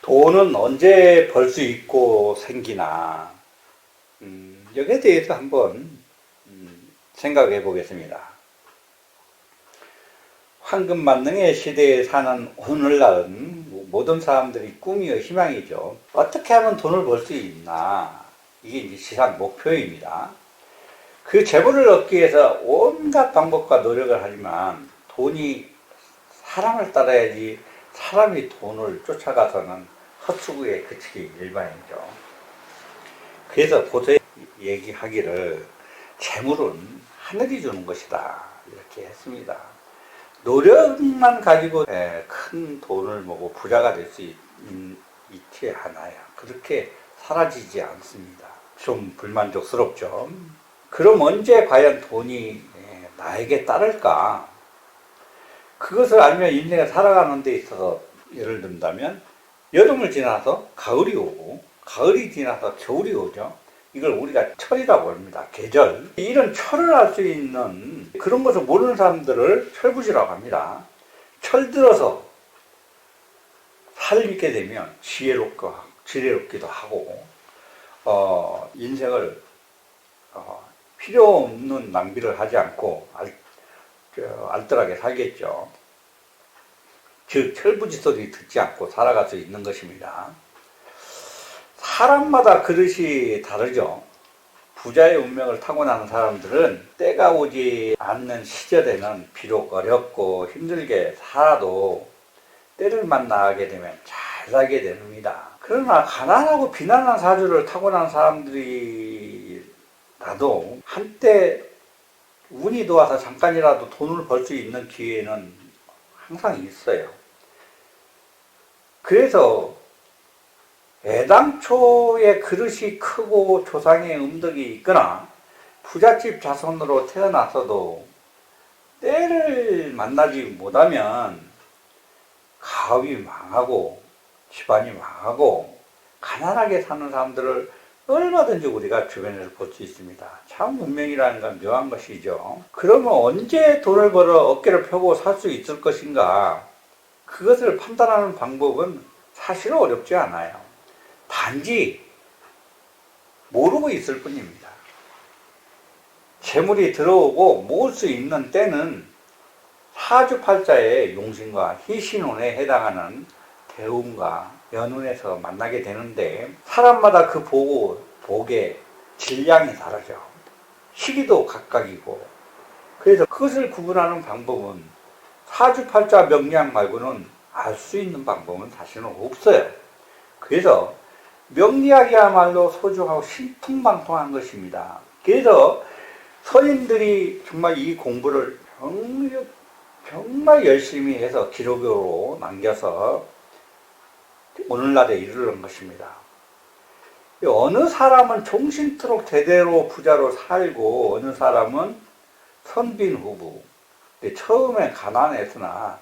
돈은 언제 벌 수 있고 생기나, 여기에 대해서 한번 생각해 보겠습니다. 황금만능의 시대에 사는 오늘날은 모든 사람들이 꿈이요 희망이죠. 어떻게 하면 돈을 벌 수 있나, 이게 이제 시상 목표입니다. 그 재물을 얻기 위해서 온갖 방법과 노력을 하지만 돈이 사람을 따라야지 사람이 돈을 쫓아가서는 헛수고에 그치기 일반이죠. 그래서 고대 얘기하기를 재물은 하늘이 주는 것이다 이렇게 했습니다. 노력만 가지고 큰 돈을 모고 부자가 될 수 있지 않아요. 그렇게 사라지지 않습니다. 좀 불만족스럽죠. 그럼 언제 과연 돈이 나에게 따를까? 그것을 알면 인생을 살아가는 데 있어서 예를 든다면 여름을 지나서 가을이 오고 가을이 지나서 겨울이 오죠. 이걸 우리가 철이라고 합니다. 계절. 이런 철을 알 수 있는 그런 것을 모르는 사람들을 철부지라고 합니다. 철들어서 살게 되면 지혜롭기도 하고 인생을 필요 없는 낭비를 하지 않고 알뜰하게 살겠죠. 즉 철부지 소리 듣지 않고 살아갈 수 있는 것입니다. 사람마다 그릇이 다르죠. 부자의 운명을 타고나는 사람들은 때가 오지 않는 시절에는 비록 어렵고 힘들게 살아도 때를 만나게 되면 잘 살게 됩니다. 그러나 가난하고 비난한 사주를 타고난 사람들이 나도 한때 운이 도와서 잠깐이라도 돈을 벌 수 있는 기회는 항상 있어요. 그래서 애당초에 그릇이 크고 조상의 음덕이 있거나 부잣집 자손으로 태어났어도 때를 만나지 못하면 가업이 망하고 집안이 망하고 가난하게 사는 사람들을 얼마든지 우리가 주변에서 볼 수 있습니다. 참 운명이라는 건 묘한 것이죠. 그러면 언제 돈을 벌어 어깨를 펴고 살 수 있을 것인가? 그것을 판단하는 방법은 사실 어렵지 않아요. 단지 모르고 있을 뿐입니다. 재물이 들어오고 모을 수 있는 때는 사주팔자의 용신과 희신운에 해당하는 대운과 연운에서 만나게 되는데 사람마다 그 복의 질량이 다르죠. 시기도 각각이고 그래서 그것을 구분하는 방법은 사주팔자 명리학 말고는 알 수 있는 방법은 사실은 없어요. 그래서 명리학이야말로 소중하고 신통방통한 것입니다. 그래서 서인들이 정말 이 공부를 정말 열심히 해서 기록으로 남겨서 오늘날에 이르는 것입니다. 어느 사람은 종신토록 제대로 부자로 살고 어느 사람은 선빈후부, 처음에 가난했으나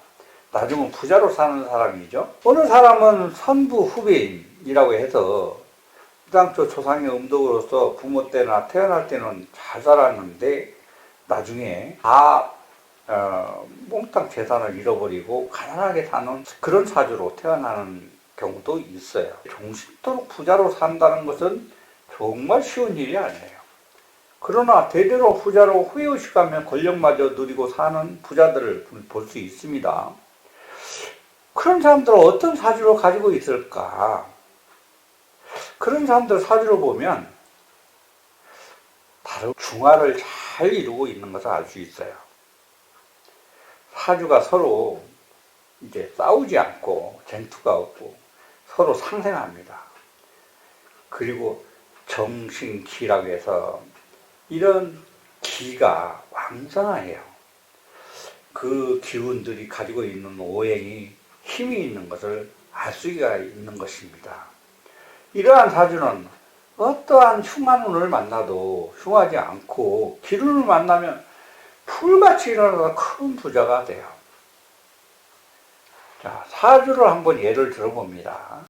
나중은 부자로 사는 사람이죠. 어느 사람은 선부후빈이라고 해서 당초 조상의 음덕으로서 부모 때나 태어날 때는 잘 살았는데 나중에 다 몽땅 재산을 잃어버리고 가난하게 사는 그런 사주로 태어나는 경우도 있어요. 종신토록 부자로 산다는 것은 정말 쉬운 일이 아니에요. 그러나 대대로 부자로 후회의식하며 권력마저 누리고 사는 부자들을 볼 수 있습니다. 그런 사람들은 어떤 사주를 가지고 있을까? 그런 사람들 사주를 보면 바로 중화를 잘 이루고 있는 것을 알 수 있어요. 사주가 서로 이제 싸우지 않고 쟁투가 없고 서로 상생합니다. 그리고 정신기라고 해서 이런 기가 왕성해요. 그 기운들이 가지고 있는 오행이 힘이 있는 것을 알 수가 있는 것입니다. 이러한 사주는 어떠한 흉한 운을 만나도 흉하지 않고 기운을 만나면 풀같이 일어나서 큰 부자가 돼요. 자, 사주를 한번 예를 들어봅니다.